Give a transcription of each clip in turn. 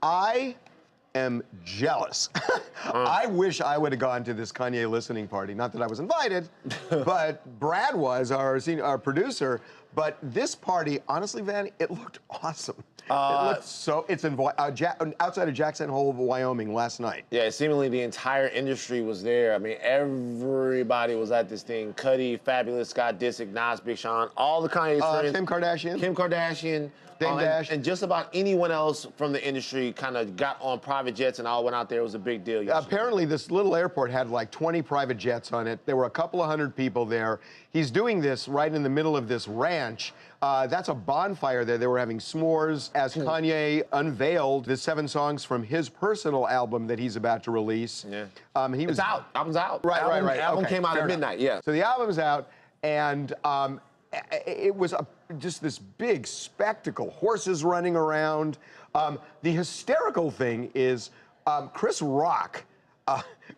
I am jealous. I wish I would have gone to this Kanye listening party. Not that I was invited, but Brad was, our producer. But this party, honestly, Van, it looked awesome. It looked so, it's in outside of Jackson Hole, Wyoming last night. Yeah, seemingly the entire industry was there. I mean, everybody was at this thing. Cudi, Fabulous, Scott Disick, Nas, Big Sean, all the Kanye friends. Kim Kardashian. Kim Kardashian. Dame Dash. And just about anyone else from the industry kind of got on private jets and all went out there. It was a big deal yesterday. Apparently, this little airport had like 20 private jets on it. There were a couple of hundred people there. He's doing this right in the middle of this ranch. That's a bonfire there. They were having s'mores as Kanye unveiled the 7 songs from his personal album that he's about to release. Yeah. It's out. Album's out. Right. Album Okay, came out at midnight, yeah. So the album's out, and it was just this big spectacle, horses running around. The hysterical thing is Chris Rock.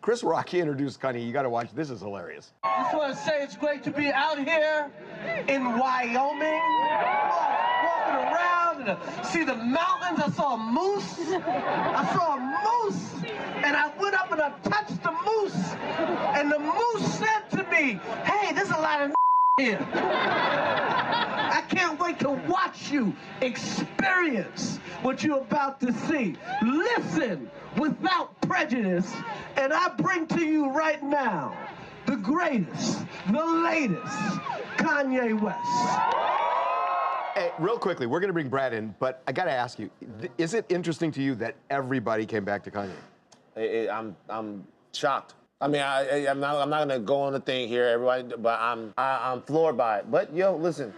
Chris Rock, he introduced Kanye. You got to watch. This is hilarious. I just want to say it's great to be out here in Wyoming, walking around and see the mountains. I saw a moose. And I went up and I touched the moose. And the moose said to me, "Hey, there's a lot of here. I can't wait to watch you experience what you're about to see. Listen without prejudice, and I bring to you right now the greatest, the latest, Kanye West." Hey, real quickly, we're going to bring Brad in, but I got to ask you, is it interesting to you that everybody came back to Kanye? I'm shocked. I mean, I'm not gonna go on the thing here, everybody, but I'm floored by it. But yo, listen,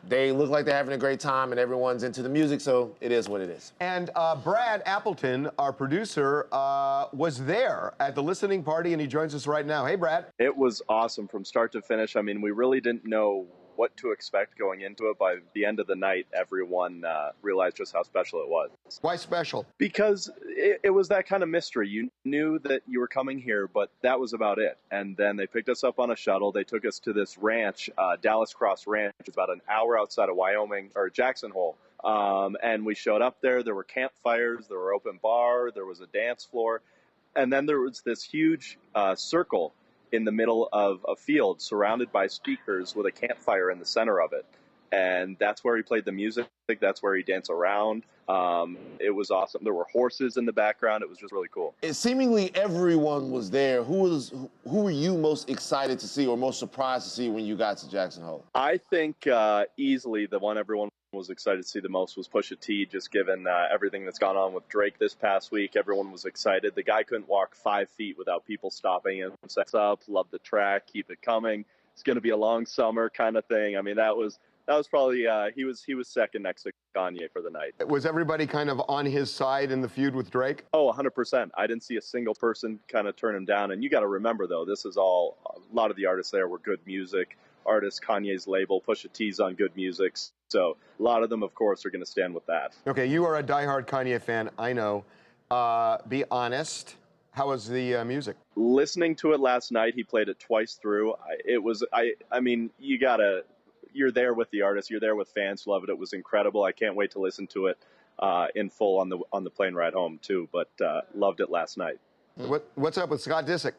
they look like they're having a great time, and everyone's into the music, so it is what it is. And Brad Appleton, our producer, was there at the listening party, and he joins us right now. Hey, Brad. It was awesome from start to finish. I mean, we really didn't know what to expect going into it. By the end of the night, everyone realized just how special it was. Why special? Because it was that kind of mystery. You knew that you were coming here, but that was about it. And then they picked us up on a shuttle. They took us to this ranch, Dallas Cross Ranch. It's about an hour outside of Wyoming, or Jackson Hole. And we showed up there. There were campfires. There were open bar. There was a dance floor. And then there was this huge circle in the middle of a field surrounded by speakers with a campfire in the center of it. And that's where he played the music. That's where he danced around. It was awesome. There were horses in the background. It was just really cool. Seemingly everyone was there. Who were you most excited to see or most surprised to see when you got to Jackson Hole? I think easily the one everyone was excited to see the most was Pusha T, just given everything that's gone on with Drake this past week. Everyone was excited. The guy couldn't walk 5 feet without people stopping him. What's up? Love the track. Keep it coming. It's going to be a long summer kind of thing. I mean, that was probably he was second next to Kanye for the night. Was everybody kind of on his side in the feud with Drake? Oh, 100%. I didn't see a single person kind of turn him down. And you got to remember, though, this is all, a lot of the artists there were good music artists. Kanye's label, Pusha T's on good music. So a lot of them, of course, are going to stand with that. Okay, you are a diehard Kanye fan, I know. Be honest. How was the music? Listening to it last night, he played it twice through. I mean, you're there with the artist, you're there with fans who love it. It was incredible. I can't wait to listen to it in full on the plane ride home too. But loved it last night. What's up with Scott Disick?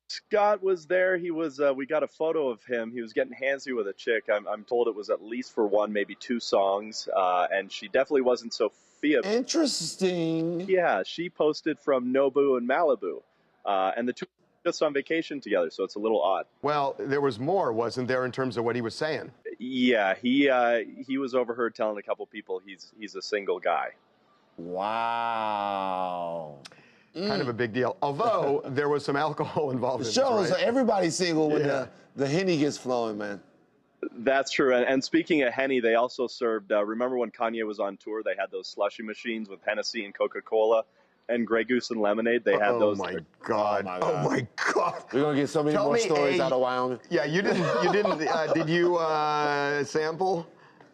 Scott was there. He was. We got a photo of him. He was getting handsy with a chick. I'm told it was at least for 1, maybe 2 songs, and she definitely wasn't Sophia. Interesting. Yeah, she posted from Nobu and Malibu, and the two were just on vacation together, so it's a little odd. Well, there was more, wasn't there, in terms of what he was saying? Yeah, he was overheard telling a couple people he's a single guy. Wow. Kind of a big deal. Although there was some alcohol involved in this, shows right? everybody's single when the Henny gets flowing, man. That's true. And speaking of Henny, they also served, remember when Kanye was on tour, they had those slushy machines with Hennessy and Coca-Cola and Grey Goose and lemonade. They had those. Oh my God. Oh my God. We're going to get so many more stories out of Wyoming. Yeah, you didn't, did you sample?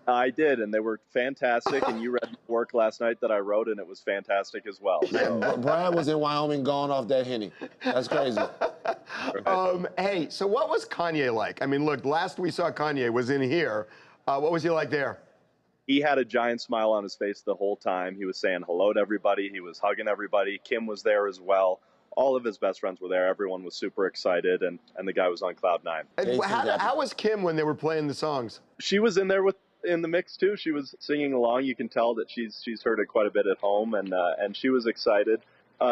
I did, and they were fantastic, and you read the work last night that I wrote, and it was fantastic as well. So. Brad was in Wyoming going off that Henny. That's crazy. Hey, so what was Kanye like? I mean, look, last we saw Kanye was in here. What was he like there? he had a giant smile on his face the whole time. He was saying hello to everybody. He was hugging everybody. Kim was there as well. All of his best friends were there. Everyone was super excited, and the guy was on cloud nine. And how was Kim when they were playing the songs? She was in there in the mix too. She was singing along. You can tell that she's heard it quite a bit at home, and she was excited.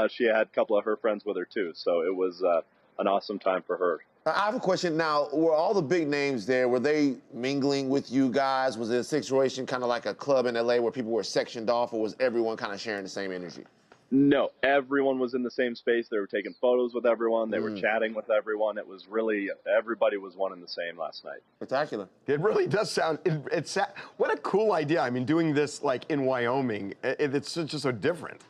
She had a couple of her friends with her too, so it was an awesome time for her. I have a question now. Were all the big names there, were they mingling with you guys? Was it a situation kind of like a club in LA where people were sectioned off, or was everyone kind of sharing the same energy? No, everyone was in the same space. They were taking photos with everyone. They were chatting with everyone. It was really, everybody was one and the same last night. Spectacular. It really does sound, what a cool idea. I mean, doing this like in Wyoming, it's just so different.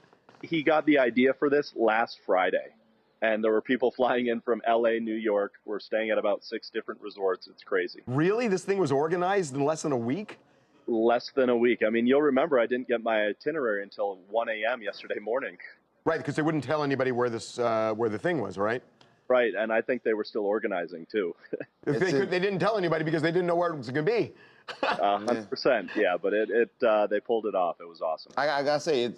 He got the idea for this last Friday, and there were people flying in from LA, New York. We're staying at about 6 different resorts. It's crazy. Really? This thing was organized in less than a week? Less than a week. I mean, you'll remember I didn't get my itinerary until 1 a.m. yesterday morning. Right, because they wouldn't tell anybody where where the thing was, right? Right, and I think they were still organizing too. They didn't tell anybody because they didn't know where it was going to be. 100%, yeah, but they pulled it off. It was awesome. I gotta say,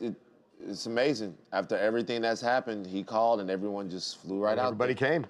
it's amazing. After everything that's happened, he called and everyone just flew right out. Everybody came.